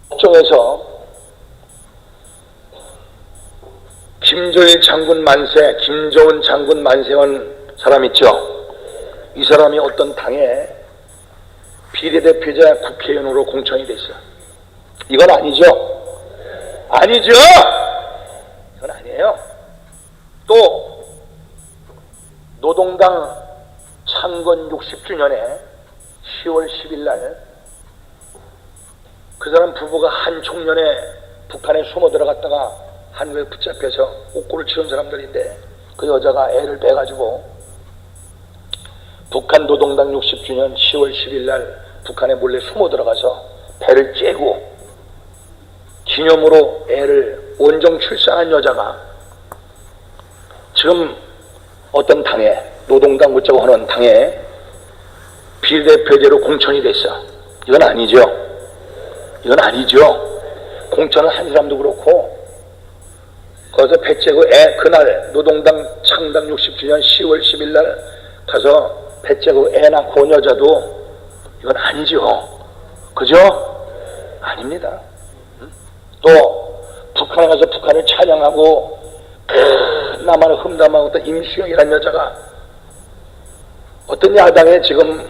법정에서 김조일 장군 만세, 김조은 장군 만세한 사람 있죠. 이 사람이 어떤 당의 비례대표자 국회의원으로 공천이 됐어. 이건 아니죠. 아니죠. 이건 아니에요. 또 노동당 창건 60주년에 10월 10일 날 그 사람 부부가 한 총련에 북한에 숨어 들어갔다가 한국에 붙잡혀서 옥고를 치른 사람들인데, 그 여자가 애를 빼가지고 북한 노동당 60주년 10월 10일 날 북한에 몰래 숨어 들어가서 배를 째고 기념으로 애를 원정 출산한 여자가 지금 어떤 당에, 노동당 묻자고 하는 당에 비례대표제로 공천이 됐어. 이건 아니죠. 이건 아니죠. 공천을 한 사람도 그렇고, 거기서 배 째고 그날 노동당 창당 60주년 10월 10일 날 가서 배 째고 애 낳고 온 여자도 이건 아니죠. 그죠? 아닙니다. 또 북한에 가서 북한을 찬양하고 남한을 흠담하고 또 임수영이라는 여자가 어떤 야당에 지금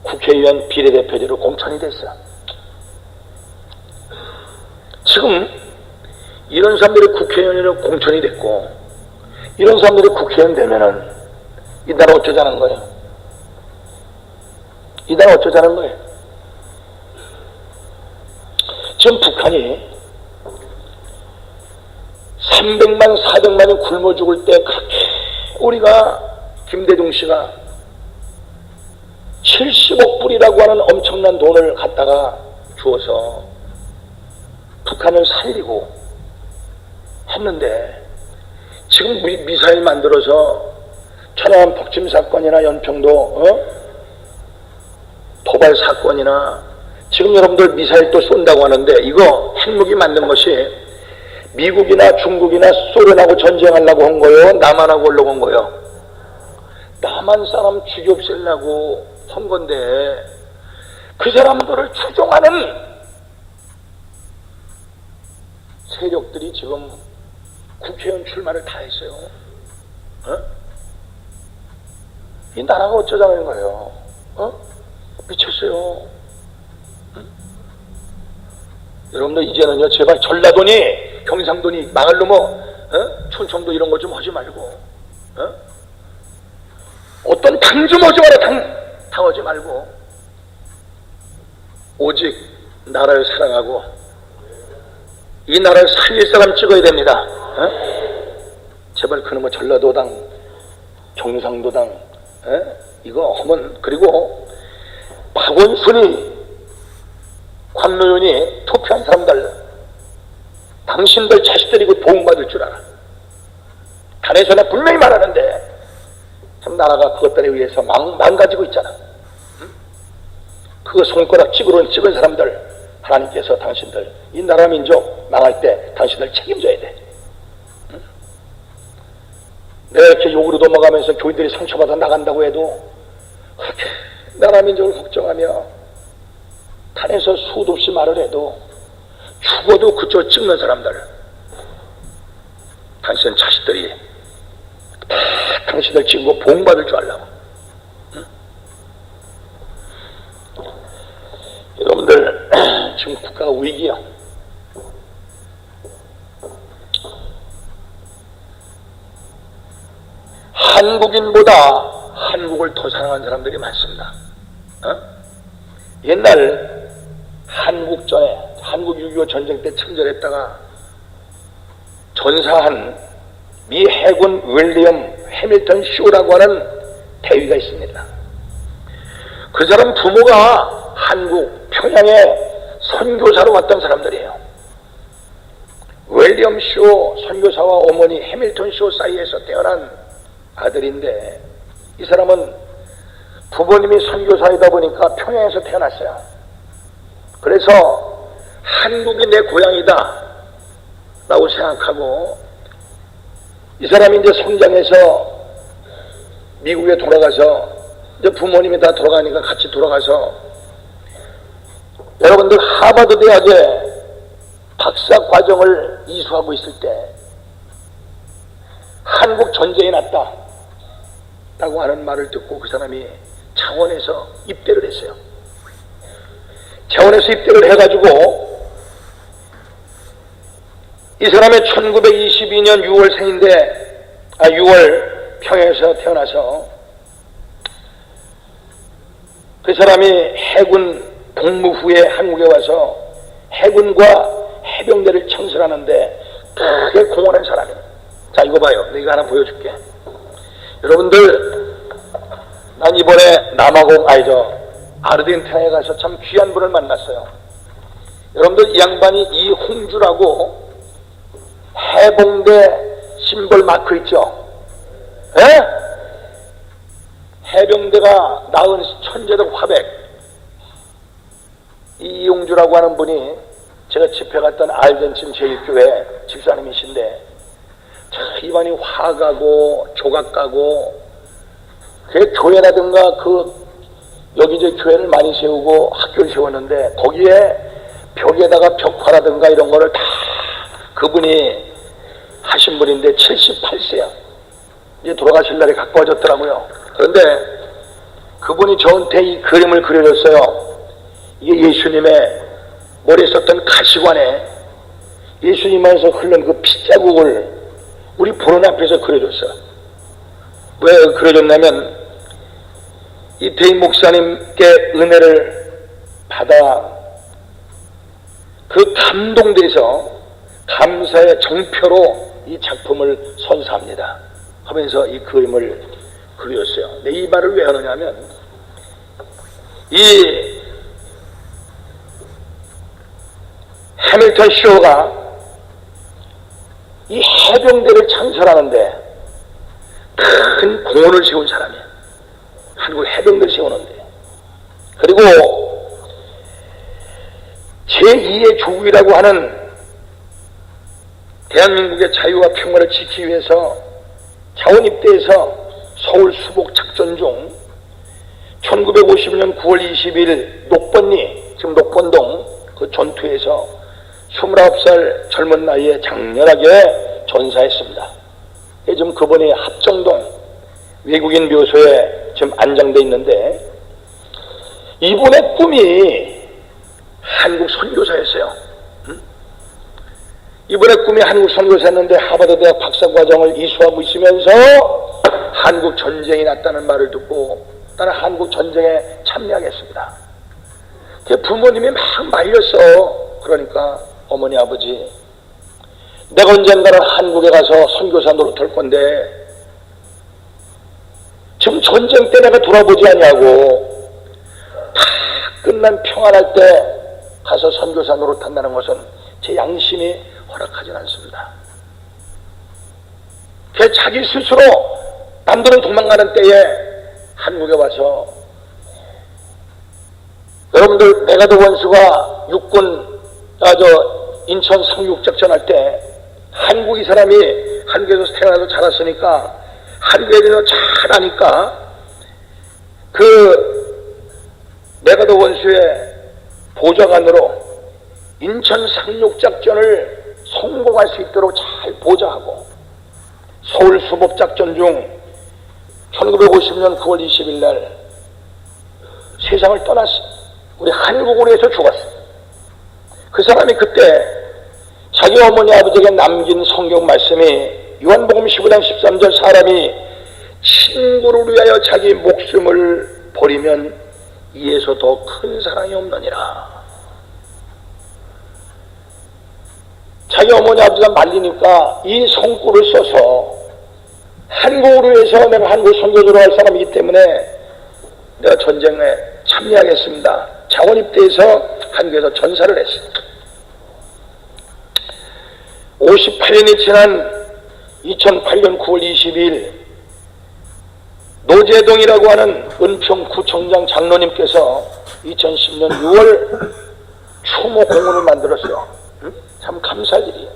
국회의원 비례대표제로 공천이 됐어. 지금 이런 사람들이 국회의원으로 공천이 됐고, 이런 사람들이 국회의원 되면은 이 나라 어쩌자는 거예요? 이 나라 어쩌자는 거예요? 지금 북한이 300만, 400만이 굶어 죽을 때 그렇게 우리가 김대중 씨가 70억 불이라고 하는 엄청난 돈을 갖다가 주어서 북한을 살리고 했는데, 지금 미사일 만들어서 천안함 폭침 사건이나 연평도 도발 사건이나 지금 여러분들 미사일 또 쏜다고 하는데, 이거 핵무기 만든 것이 미국이나 중국이나 소련하고 전쟁하려고 한 거요? 남한하고 하려고 한 거요? 남한 사람 죽여 없애려고 한 건데, 그 사람들을 추종하는 세력들이 지금 국회의원 출마를 다 했어요. 이 나라가 어쩌자는 거예요? 미쳤어요. 여러분들 이제는요, 제발 전라도니 경상도니 망할 놈어 충청도 이런 거 좀 하지 말고, 어떤 당 좀 하지 마라. 당하지 말고 오직 나라를 사랑하고 이 나라를 살릴 사람 찍어야 됩니다. 제발 그놈의 전라도당, 경상도당 이거 하면, 그리고 박원순이 관노윤이 투표한 사람들, 당신들 자식들이고 도움받을 줄 알아. 단에서 나 분명히 말하는데 참 나라가 그것들에 의해서 망가지고 있잖아. 그거 손가락 찍으로 찍은 사람들, 하나님께서 당신들 이 나라 민족 망할 때 당신들 책임져야 돼. 내가 이렇게 욕으로 넘어가면서 교인들이 상처받아 나간다고 해도 그렇게 나라 민족을 걱정하며 탄에서 수도 없이 말을 해도 죽어도 그쪽 찍는 사람들, 당신 자식들이 다 당신들 찍고 보응받을 줄 알라고. 여러분들 지금 국가가 위기야. 한국인보다 한국을 더 사랑하는 사람들이 많습니다. 옛날 한국전에, 한국 6.25 전쟁 때 참전했다가 전사한 미 해군 윌리엄 해밀턴 쇼라고 하는 대위가 있습니다. 그 사람 부모가 한국 평양에 선교사로 왔던 사람들이에요. 윌리엄 쇼 선교사와 어머니 해밀턴 쇼 사이에서 태어난 아들인데, 이 사람은 부모님이 선교사이다 보니까 평양에서 태어났어요. 그래서 한국이 내 고향이다 라고 생각하고, 이 사람이 이제 성장해서 미국에 돌아가서, 이제 부모님이 다 돌아가니까 같이 돌아가서 여러분들 하버드 대학에 박사 과정을 이수하고 있을 때 한국 전쟁이 났다 라고 하는 말을 듣고 그 사람이 창원에서 입대를 했어요. 창원에서 입대를 해가지고 이 사람의 1922년 6월생인데 6월 평양에서 태어나서 그 사람이 해군 복무 후에 한국에 와서 해군과 해병대를 창설하는데 크게 공헌한 사람이에요. 자, 이거 봐요. 내가 하나 보여줄게. 여러분들, 난 이번에 아르헨티나에 가서 참 귀한 분을 만났어요. 여러분들, 이 양반이 이홍주라고 해병대 심벌 마크 있죠? 에? 해병대가 낳은 천재적 화백. 이홍주라고 하는 분이 제가 집회 갔던 아르헨티나 제1교회 집사님이신데 참 이반이 화가고 조각가고 그 교회라든가 여기저기 교회를 많이 세우고 학교를 세웠는데 거기에 벽에다가 벽화라든가 이런 거를 다 그분이 하신 분인데 78세야. 이제 돌아가실 날이 가까워졌더라고요. 그런데 그분이 저한테 이 그림을 그려줬어요. 이게 예수님의 머리에 썼던 가시관에 예수님에서 흘른 그 핏자국을 우리 보는 앞에서 그려줬어요. 왜 그려줬냐면 이 대인 목사님께 은혜를 받아 그 감동돼서 감사의 정표로 이 작품을 선사합니다 하면서 이 그림을 그려줬어요. 근데 이 말을 왜 하느냐면 이 해밀턴 쇼가 이 해병대를 창설하는데 큰 공헌을 세운 사람이에요. 한국 해병대를 세우는데. 그리고 제2의 조국이라고 하는 대한민국의 자유와 평화를 지키기 위해서 자원 입대해서 서울 수복 작전 중 1950년 9월 20일 녹번리, 지금 녹번동 그 전투에서 29살 젊은 나이에 장렬하게 전사했습니다. 지금 그분이 합정동 외국인 묘소에 지금 안장돼 있는데 이분의 꿈이 한국 선교사였어요. 이분의 꿈이 한국 선교사였는데 하버드 대학 박사과정을 이수하고 있으면서 한국 전쟁이 났다는 말을 듣고 나는 한국 전쟁에 참여하겠습니다. 부모님이 막 말렸어. 그러니까 어머니 아버지 내가 언젠가는 한국에 가서 선교사 노릇할 건데 지금 전쟁 때 내가 돌아보지 않냐고 다 끝난 평안할 때 가서 선교사 노릇한다는 것은 제 양심이 허락하진 않습니다. 걔 자기 스스로 남들은 도망가는 때에 한국에 와서 여러분들 메가드 원수가 육군 인천 상륙작전 할 때 한국 이 사람이 한국에서 태어나서 자랐으니까 한국에 대해서 잘 아니까 그 메가드 원수의 보좌관으로 인천 상륙작전을 성공할 수 있도록 잘 보좌하고 서울 수복작전 중 1950년 9월 20일 날 세상을 떠났어. 우리 한국을 위해서 죽었어. 그 사람이 그때 자기 어머니 아버지에게 남긴 성경 말씀이 요한복음 15장 13절 사람이 친구를 위하여 자기 목숨을 버리면 이에서 더 큰 사랑이 없느니라. 자기 어머니 아버지가 말리니까 이 성구를 써서 한국을 위해서 내가 한국 선교조로 할 사람이기 때문에 내가 전쟁에 참여하겠습니다. 자원 입대해서 한국에서 전사를 했습니다. 58년이 지난 2008년 9월 22일 노재동이라고 하는 은평구청장 장로님께서 2010년 6월 추모 공원을 만들었어요. 참 감사할 일이에요.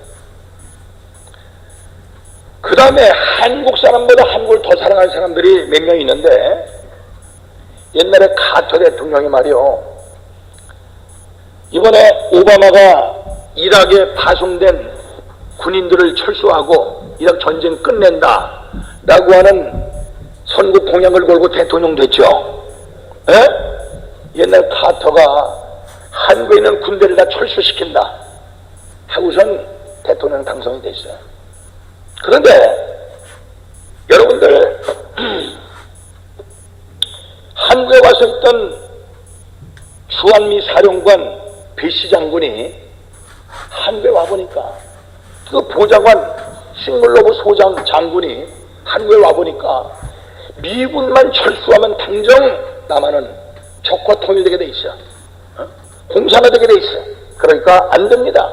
그 다음에 한국 사람보다 한국을 더 사랑하는 사람들이 몇 명 있는데 옛날에 카터 대통령이 말이요 이번에 오바마가 이락에 파송된 군인들을 철수하고 이락 전쟁 끝낸다 라고 하는 선거 공약을 걸고 대통령 됐죠. 에? 옛날 카터가 한국에 있는 군대를 다 철수시킨다 하고선 대통령 당선이 됐어요. 그런데 여러분들 한국에 와서 있던 주한미 사령관 배시 장군이 한국에 와보니까 그 보좌관 싱글로브 소장 장군이 한국에 와보니까 미군만 철수하면 당장 남한은 적과 통일되게 돼 있어. 공산화 되게 돼 있어. 그러니까 안 됩니다.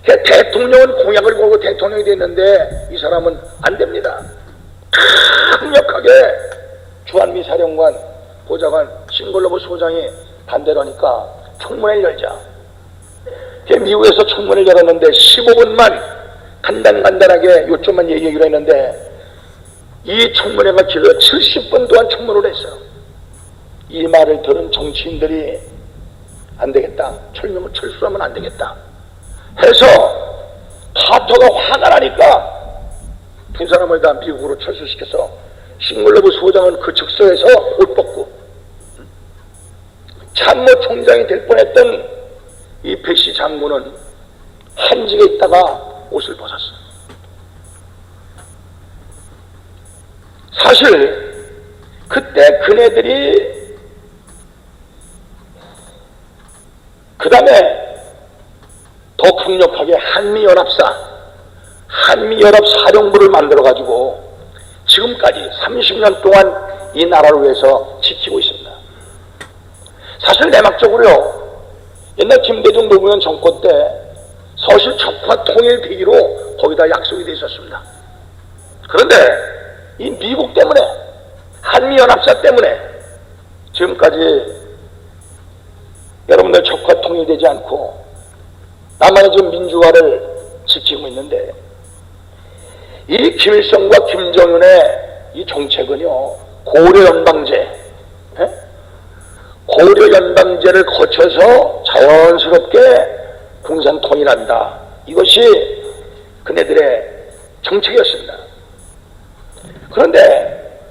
대통령은 공약을 걸고 대통령이 됐는데 이 사람은 안 됩니다. 강력하게 주한미 사령관 보좌관 싱글로브 소장이 반대를 하니까 청문회를 열자. 미국에서 청문회를 열었는데 15분만 간단하게 요점만 얘기하기로 했는데 이 청문회가 길어 70분 동안 청문회를 했어요. 이 말을 들은 정치인들이 안 되겠다. 철수하면 안 되겠다. 해서 카터가 화가 나니까 두 사람을 다 미국으로 철수시켜서 싱글로브 소장은 그 즉석에서 옷 벗고 참모총장이 될 뻔했던 이 배시 장군은 한직에 있다가 옷을 벗었어요. 사실 그때 그네들이 그 다음에 더 강력하게 한미연합사령부를 만들어가지고 지금까지 30년 동안 이 나라를 위해서 지키고 있습니다. 사실 내막적으로요, 옛날 김대중 노무현 정권 때 서실 적화 통일되기로 거기다 약속이 돼 있었습니다. 그런데 이 미국 때문에, 한미연합사 때문에 지금까지 여러분들 적화 통일되지 않고 남한의 지금 민주화를 지키고 있는데, 이 김일성과 김정은의 이 정책은요, 고려연방제, 고려연방제를 거쳐서 자연스럽게 공산 통일한다. 이것이 그네들의 정책이었습니다. 그런데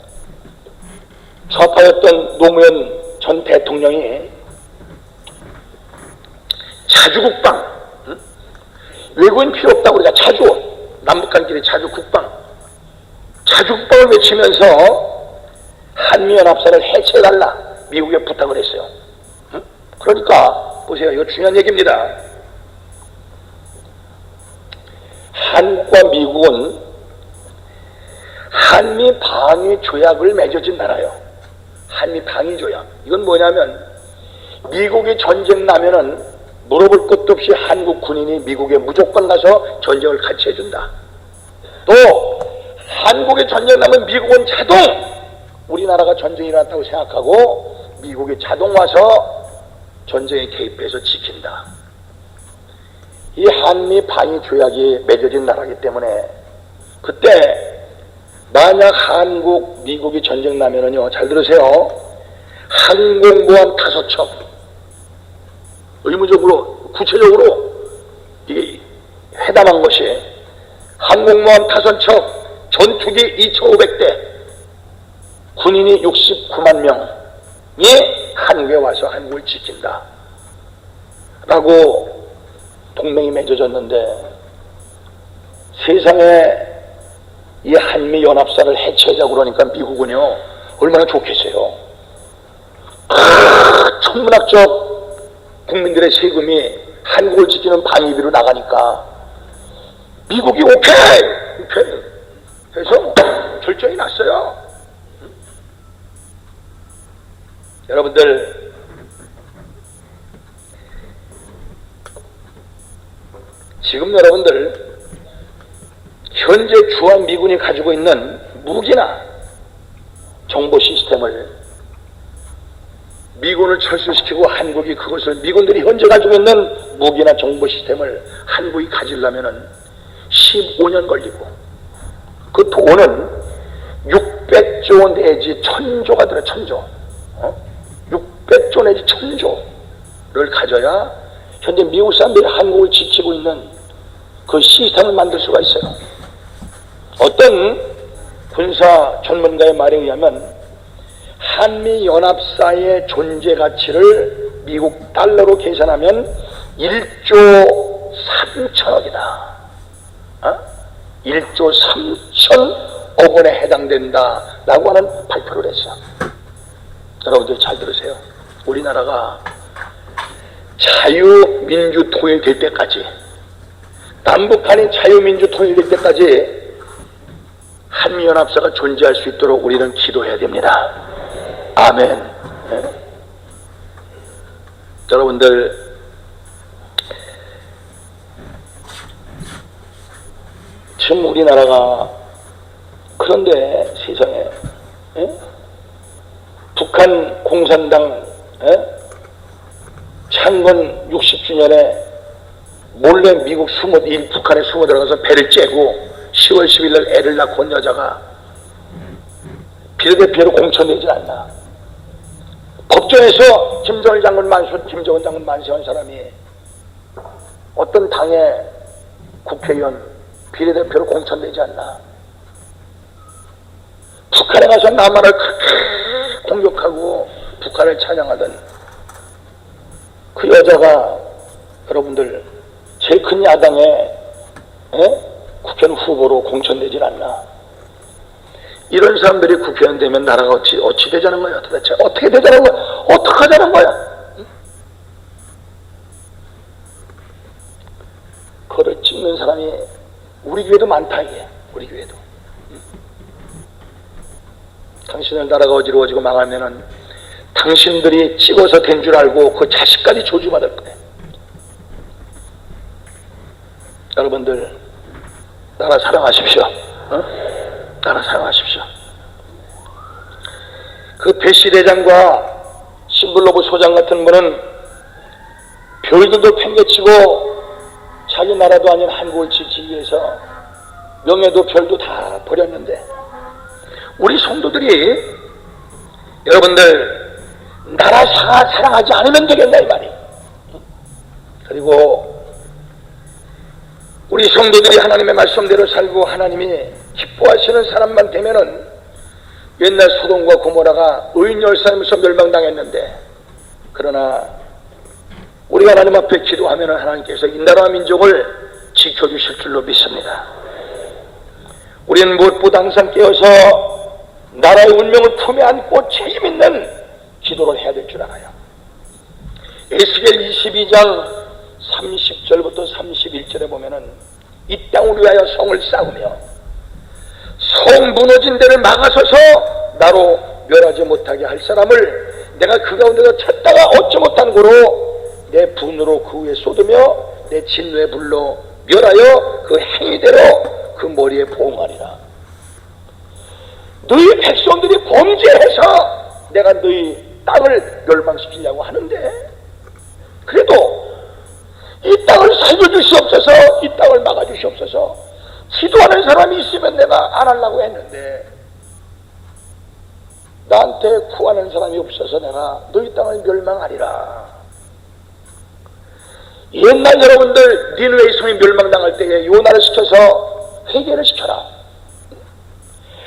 좌파였던 노무현 전 대통령이 자주국방, 외국인 필요 없다고 우리가 남북한끼리 자주국방을 외치면서 한미연합사를 해체해달라 미국에 부탁을 했어요. 그러니까 보세요, 이거 중요한 얘기입니다. 한국과 미국은 한미 방위 조약을 맺어진 나라예요. 한미 방위 조약. 이건 뭐냐면 미국이 전쟁 나면은 물어볼 것도 없이 한국 군인이 미국에 무조건 가서 전쟁을 같이 해준다. 또 한국에 전쟁 나면 미국은 자동 우리나라가 전쟁이 일어났다고 생각하고 미국이 자동 와서 전쟁에 개입해서 지킨다. 이 한미 방위 조약이 맺어진 나라이기 때문에 그때 만약 한국, 미국이 전쟁 나면은요, 잘 들으세요. 항공모함 5척, 의무적으로, 구체적으로 이게 회담한 것이 항공모함 5척, 전투기 2,500대, 군인이 69만 명이 한국에 와서 한국을 지킨다. 라고 동맹이 맺어졌는데 세상에 이 한미연합사를 해체하자고 그러니까 미국은요, 얼마나 좋겠어요. 천문학적 국민들의 세금이 한국을 지키는 방위비로 나가니까 미국이 오케이 해서 결정이 났어요. 여러분들, 지금 여러분들 현재 주한미군이 가지고 있는 무기나 정보 시스템을 미군을 철수시키고 한국이 그것을, 미군들이 현재 가지고 있는 무기나 정보 시스템을 한국이 가지려면은 15년 걸리고 그 돈은 600조 내지 1000조가 들어. 1000조. 600조 내지 1000조를 가져야 현재 미국 사람들이 한국을 지키고 있는 그 시스템을 만들 수가 있어요. 어떤 군사 전문가의 말에 의하면 한미연합사의 존재 가치를 미국 달러로 계산하면 1조 3천억이다. 1조 3천억 원에 해당된다라고 하는 발표를 했어. 여러분들 잘 들으세요. 우리나라가 자유민주 통일될 때까지, 남북한이 자유민주 통일될 때까지 한미연합사가 존재할 수 있도록 우리는 기도해야 됩니다. 아멘. 네? 여러분들, 지금 우리나라가, 그런데 세상에 북한 공산당 창건 60주년에 몰래 미국 북한에 숨어 들어가서 배를 째고 10월 10일 날 애를 낳고 온 여자가 비례대표로 공천되지 않나. 법정에서 김정은 장군 만세한 사람이 어떤 당의 국회의원 비례대표로 공천되지 않나. 북한에 가서 남한을 공격하고 북한을 찬양하던 그 여자가 여러분들 제일 큰 야당의 국회의원 후보로 공천되질 않나. 이런 사람들이 국회의원 되면 나라가 어찌 되자는 거야. 도대체 어떻게 되자는 거야. 어떻게 하자는 거야. 그를 찍는 사람이 우리 교회도 많다. 이게 우리 교회도. 당신들 나라가 어지러워지고 망하면은 당신들이 찍어서 된 줄 알고 그 자식까지 저주받을 거예요. 여러분들 나라 사랑하십시오. 나라 사랑하십시오. 그 배시 대장과 신블로브 소장 같은 분은 별들도 팽개치고 자기 나라도 아닌 한국을 지키기 위해서 명예도 별도 다 버렸는데, 우리 성도들이 여러분들 나라 사랑하지 않으면 되겠나 이 말이. 그리고 우리 성도들이 하나님의 말씀대로 살고 하나님이 기뻐하시는 사람만 되면은, 옛날 소돔과 고모라가 의인 10사람에서 멸망당했는데, 그러나 우리가 하나님 앞에 기도하면은 하나님께서 이 나라와 민족을 지켜주실 줄로 믿습니다. 우리는 무엇보다 항상 깨어서 나라의 운명을 품에 안고 책임있는 기도를 해야 될 줄 알아요. 에스겔 22장 30절부터 31절에 보면은 이 땅을 위하여 성을 쌓으며 성 무너진 데를 막아서서 나로 멸하지 못하게 할 사람을 내가 그 가운데서 찾다가 얻지 못한 고로 내 분으로 그 위에 쏟으며 내 진노의 불로 멸하여 그 행위대로 그 머리에 보응하리라. 너희 백성들이 범죄해서 내가 너희 땅을 멸망시키려고 하는데, 그래도 이 땅을 살려주시옵소서, 이 땅을 막아주시옵소서. 기도하는 사람이 있으면 내가 안 하려고 했는데 나한테 구하는 사람이 없어서 내가 너희 땅을 멸망하리라. 옛날 여러분들 니느웨의 성이 멸망당할 때에 요나를 시켜서 회개를 시켜라.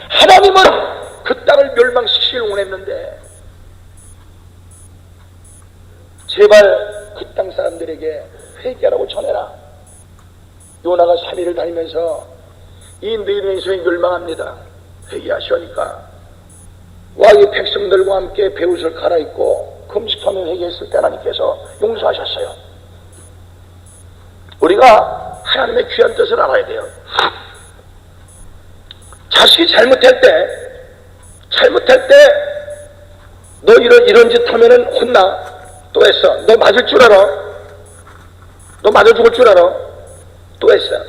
하나님은 그 땅을 멸망시키기를 원했는데 제발 그 땅 사람들에게 회개하라고 전해라. 요나가 3일을 다니면서 이 니느웨의 성이 멸망합니다. 회개하시오니까 왕이 백성들과 함께 베옷을 갈아입고 금식하며 회개했을 때 하나님께서 용서하셨어요. 우리가 하나님의 귀한 뜻을 알아야 돼요. 자식이 잘못할 때 너 이런 짓 하면은 혼나. 또 했어. 너 맞을 줄 알아? 너 맞아 죽을 줄 알아? 또 했어.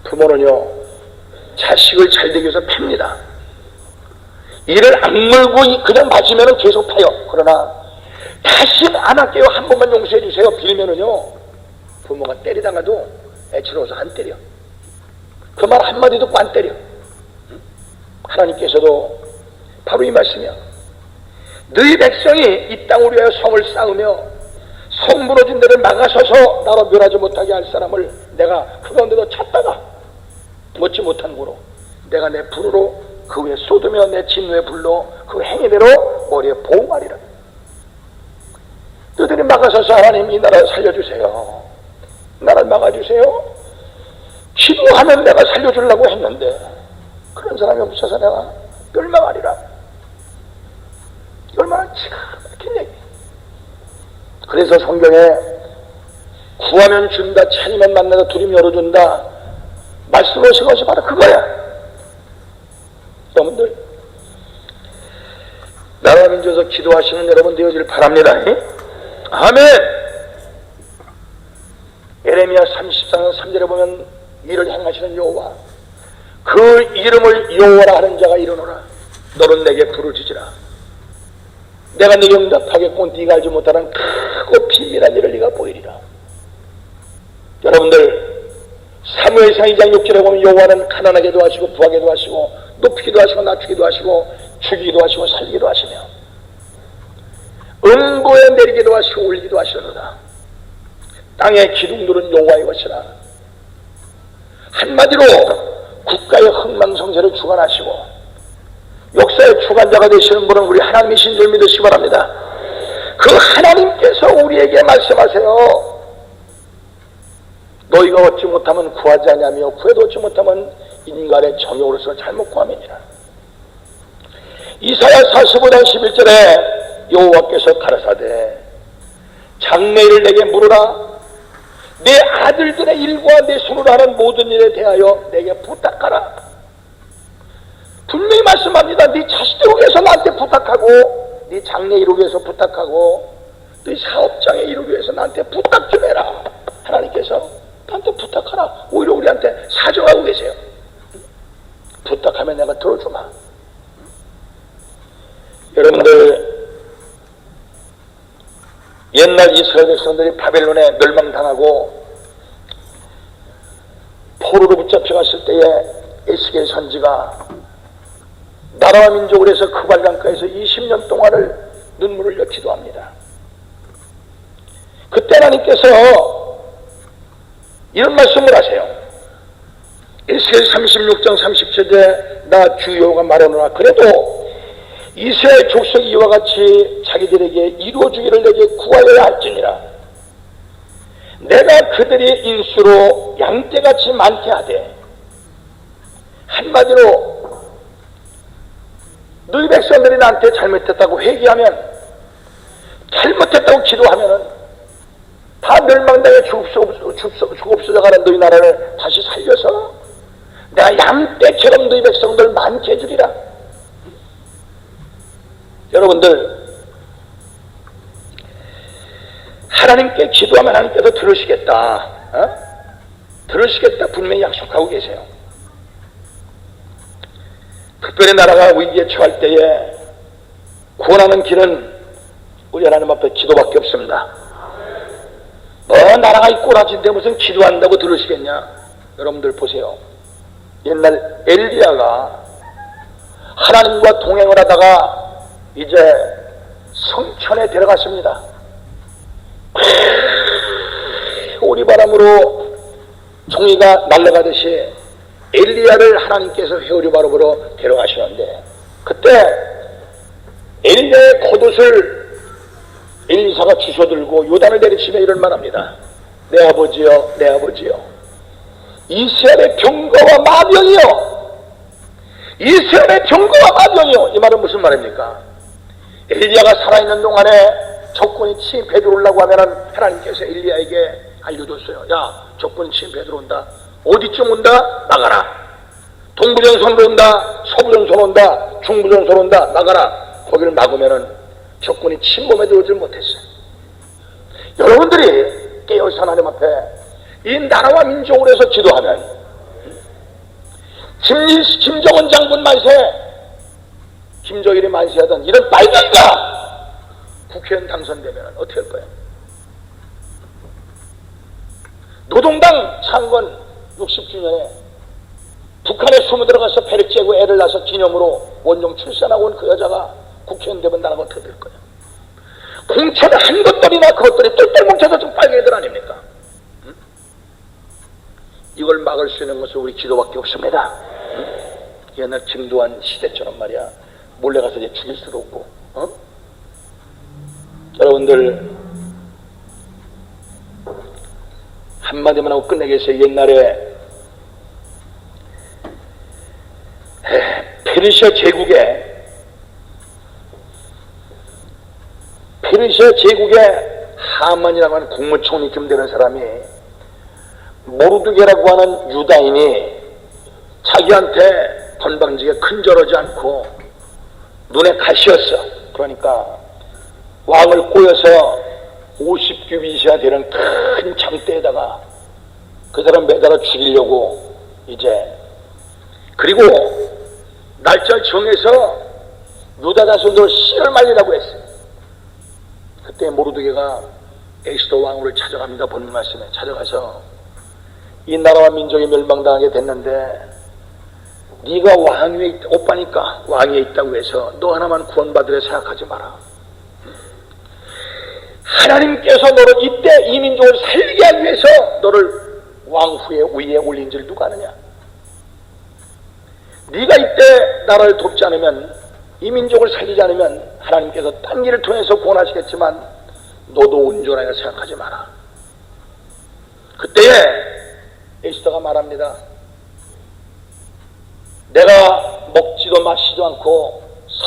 부모는요 자식을 잘 되기 위해서 팹니다. 이를 악물고 그냥 맞으면 계속 패요. 그러나 다시 안 할게요, 한 번만 용서해 주세요 빌면은요 부모가 때리다가도 애처로워서 안 때려. 그 말 한마디 듣고 안 때려. 하나님께서도 바로 이 말씀이야. 너희 백성이 이 땅을 위하여 성을 쌓으며 성 무너진 데를 막아서서 나로 멸하지 못하게 할 사람을 내가 그 가운데도 찾다가 얻지 못한 고로 내가 내 불으로 그 위에 쏟으며 내 진노의 불로 그 행위대로 머리에 보응하리라. 너희들이 막아서서 하나님 이 나라 살려주세요, 나라를 막아주세요, 기도하면 내가 살려주려고 했는데 그런 사람이 없어서 내가 멸망하리라. 얼마나 기가 막힌 얘기. 그래서 성경에 구하면 준다, 찾으면 만나다, 두리면 열어준다 말씀하신 것이 바로 그거야. 여러분들, 나라 민주에서 기도하시는 여러분 되어질 바랍니다. 아멘. 예레미야 34장 3절에 보면 일을 행하시는 여호와, 그 이름을 여호와라 하는 자가 일어나라. 너는 내게 부르짖으라. 내가 네게 응답하겠고 네가 알지 못하는 크고 비밀한 일을 네가 보이리라. 여러분들, 사무엘상 2장 6절에 보면 여호와는 가난하게도 하시고 부하게도 하시고 높이기도 하시고 낮추기도 하시고 죽이기도 하시고 살리기도 하시며 음부에 내리기도 하시고 올리기도 하시노라. 땅의 기둥들은 여호와의 것이라. 한마디로 국가의 흥망성쇠를 주관하시고 역사의 주관자가 되시는 분은 우리 하나님이신 줄 믿으시기 바랍니다. 그 하나님께서 우리에게 말씀하세요. 너희가 얻지 못하면 구하지 아니하며 구해도 얻지 못하면 인간의 정욕으로서 잘못 구함이니라. 이사야 45장 11절에 여호와께서 가라사대 장래일을 내게 물으라. 내 아들들의 일과 내 손으로 하는 모든 일에 대하여 내게 부탁하라. 분명히 말씀합니다. 네 자식들을 위해서 나한테 부탁하고, 네 장래 이루기 위해서 부탁하고, 네 사업장에 이루기 위해서 나한테 부탁 좀 해라. 하나님께서 나한테 부탁하라. 오히려 우리한테 사정하고 계세요. 부탁하면 내가 들어주마. 여러분들, 옛날 이스라엘 백성들이 바벨론에 멸망당하고 포로로 붙잡혀갔을 때에 에스겔 선지가 나라와 민족을 해서 그 발강가에서 20년 동안을 눈물을 흘려 기도합니다. 그때 하나님께서 이런 말씀을 하세요. 에스겔 36장 30절에 나 주 여호와가 말하노라. 그래도 이스라엘 족속이 이와 같이 자기들에게 이루어주기를 내게 구하여야 할지니라. 내가 그들의 인수로 양떼같이 많게 하되, 한마디로 너희 백성들이 나한테 잘못했다고 회개하면, 잘못했다고 기도하면은 다 멸망당해 죽없어져가는 너희 나라를 다시 살려서 내가 양떼처럼 너희 백성들 많게 해주리라. 여러분들, 하나님께 기도하면 하나님께서 들으시겠다, 들으시겠다 분명히 약속하고 계세요. 특별히 나라가 위기에 처할 때에 구원하는 길은 우리 하나님 앞에 기도밖에 없습니다. 나라가 이 꼬라진데 무슨 기도한다고 들으시겠냐? 여러분들 보세요. 옛날 엘리야가 하나님과 동행을 하다가 이제 성천에 데려갔습니다. 오리바람으로 종이가 날아가듯이 엘리야를 하나님께서 회오리 바람으로 데려가시는데, 그때 엘리야의 겉옷을 엘리사가 주워들고 요단을 내리치며 이런 말합니다. 내 아버지여, 내 아버지여, 이스라엘의 병거와 마병이여, 이스라엘의 병거와 마병이여. 이 말은 무슨 말입니까? 엘리야가 살아있는 동안에 적군이 침입해 들어오려고 하면은 하나님께서 엘리야에게 알려줬어요. 야, 적군이 침입해 들어온다. 어디쯤 온다? 나가라. 동부전선으로 온다, 서부전선으로 온다, 중부전선으로 온다. 나가라. 거기를 막으면은 적군이 침범해 들어오질 못했어요. 여러분들이 깨어서 하나님 앞에 이 나라와 민족을 해서 기도하면, 김정은 장군 만세, 김정일이 만세하던 이런 빨갱이가 국회의원 당선되면 어떻게 할 거예요? 노동당 창건 60주년에 북한에 숨어 들어가서 배를 째고 애를 낳아서 기념으로 원종 출산하고 온 그 여자가 국회의원 되면 나라가 어떻게 될 거예요? 공천을 한 것들이나 그것들이 똘똘 뭉쳐 우리 기도밖에 없습니다. 응? 옛날 증도한 시대처럼 말이야. 몰래 가서 이제 죽일 수도 없고. 여러분들 한마디만 하고 끝내겠어요. 옛날에 페르시아 제국의 하만이라고 하는 국무총리쯤 되는 사람이 모르드게라고 하는 유다인이 자기한테 건방지게 큰절하지 않고 눈에 가시였어. 그러니까 왕을 꼬여서 50규빗이나 되는 큰 장대에다가 그 사람 매달아 죽이려고 이제, 그리고 날짜를 정해서 유다 자손들 씨를 말리라고 했어요. 그때 모르드게가 에스더 왕후를 찾아갑니다. 본문 말씀에 찾아가서 이 나라와 민족이 멸망당하게 됐는데 네가 왕위에 오빠니까 왕위에 있다고 해서 너 하나만 구원받으려 생각하지 마라. 하나님께서 너를 이때 이 민족을 살리게 하기 위해서 너를 왕후의 위에 올린 줄 누가 아느냐. 네가 이때 나라를 돕지 않으면, 이 민족을 살리지 않으면 하나님께서 딴 길을 통해서 구원하시겠지만 너도 온전하게 생각하지 마라. 그때에 에스더가 말합니다. 내가 먹지도 마시지도 않고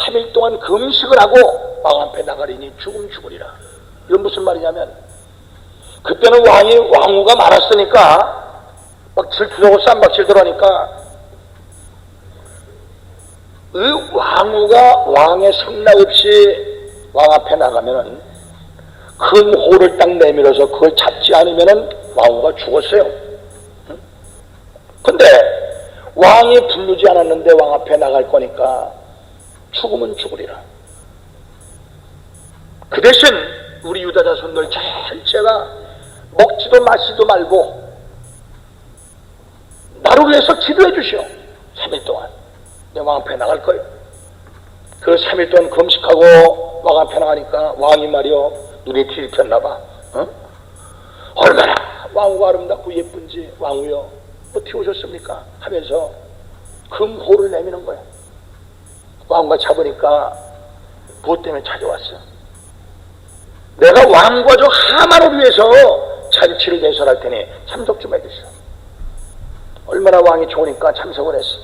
3일 동안 금식을 하고 왕 앞에 나가리니 죽으리라. 이건 무슨 말이냐면, 그때는 왕후가 많았으니까 막 질투하고 쌈박질 들어가니까 그 왕후가 왕의 성낙 없이 왕 앞에 나가면은 큰 호를 딱 내밀어서 그걸 잡지 않으면은 왕후가 죽었어요. 근데 왕이 부르지 않았는데 왕 앞에 나갈 거니까 죽으면 죽으리라. 그 대신 우리 유다 자손들 전체가 먹지도 마시지도 말고 나를 위해서 기도해 주시오. 3일 동안 내 왕 앞에 나갈 거예요. 그 3일 동안 금식하고 왕 앞에 나가니까 왕이 말이요 눈이 뒤집혔나 봐. 얼마나 왕후가 아름답고 예쁜지, 왕후여 어떻게 오셨습니까? 하면서 금호를 내미는 거예요. 왕후가 잡으니까 그것 때문에 찾아왔어. 내가 왕과 저 하만을 위해서 잔치를 개설할 테니 참석 좀 해주시오. 얼마나 왕이 좋으니까 참석을 했어.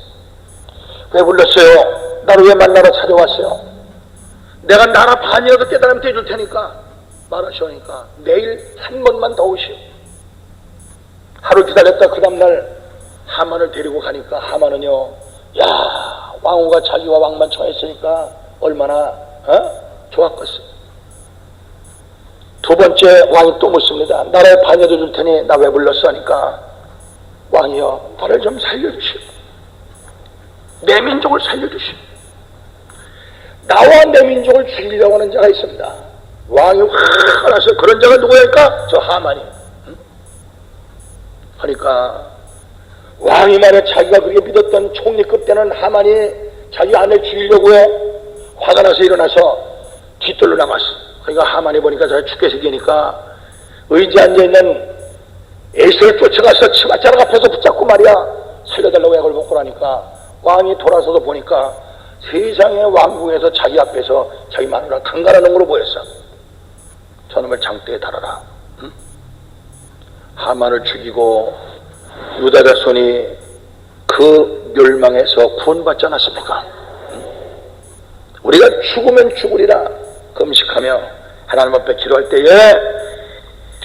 왜 불렀어요? 나를 왜 만나러 찾아왔어요? 내가 나라 반이라도 깨달으면 해줄 테니까 말하시오니까 내일 한 번만 더 오시오. 하루 기다렸다 그 다음날 하만을 데리고 가니까 하만은요, 야, 왕후가 자기와 왕만 청했으니까 얼마나 좋았겠어. 두 번째 왕이 또 묻습니다. 나라의 반여도 줄 테니 나 왜 불렀어? 하니까 왕이여 나를 좀 살려주시오. 내 민족을 살려주시오. 나와 내 민족을 죽이려고 하는 자가 있습니다. 왕이 확 알아서 그런 자가 누구일까? 저 하만이. 하니까 왕이 말해 자기가 그렇게 믿었던 총리급 때는 하만이 자기 아내를 죽이려고 해. 화가 나서 일어나서 뒤뜰로 나갔어. 그러니까 하만이 보니까 자기 죽게 생기니까 의지에 앉아있는 에스를 쫓아가서 치맛자락 앞에서 붙잡고 말이야 살려달라고 약을 먹고 나니까 왕이 돌아서서 보니까 세상의 왕궁에서 자기 앞에서 자기 마누라 강간하는 걸로 보였어. 저놈을 장대에 달아라. 응? 하만을 죽이고 유다 자손이 그 멸망에서 구원받지 않았습니까? 응? 우리가 죽으면 죽으리라 금식하며 하나님 앞에 기도할 때에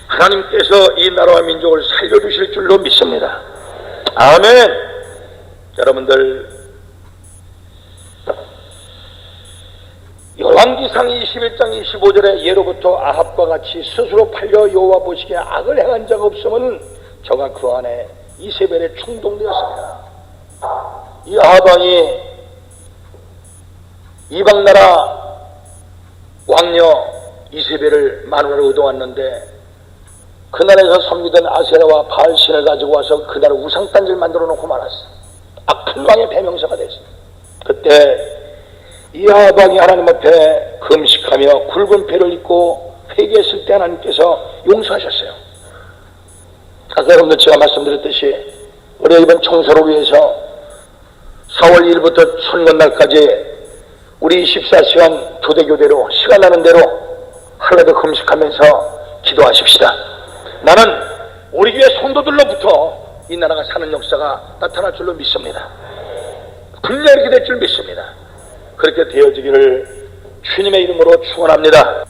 하나님께서 이 나라와 민족을 살려주실 줄로 믿습니다. 아멘. 여러분들 열왕기상 21장 25절에 예로부터 아합과 같이 스스로 팔려 여호와 보시기에 악을 행한 자가 없으면 저가 그 안에 이세벨에 충동되었습니다. 이 아합왕이 이방나라 왕녀 이세벨을 마누라로 얻어왔는데 그날에서 섬기던 아세라와 바알신을 가지고 와서 그날 우상단지를 만들어 놓고 말았어. 악한 왕의 대명사가 됐어. 그때 이 아합왕이 하나님 앞에 금식하며 굵은 배를 입고 회개했을 때 하나님께서 용서하셨어요. 아까 여러분들 제가 말씀드렸듯이 우리 이번 총선을 위해서 4월 1일부터 선거날까지 우리 24시간 교대교대로 시간 나는 대로 하루라도 금식하면서 기도하십시다. 나는 우리 교회 성도들로부터 이 나라가 사는 역사가 나타날 줄로 믿습니다. 분명히 이렇게 될 줄 믿습니다. 그렇게 되어지기를 주님의 이름으로 축원합니다.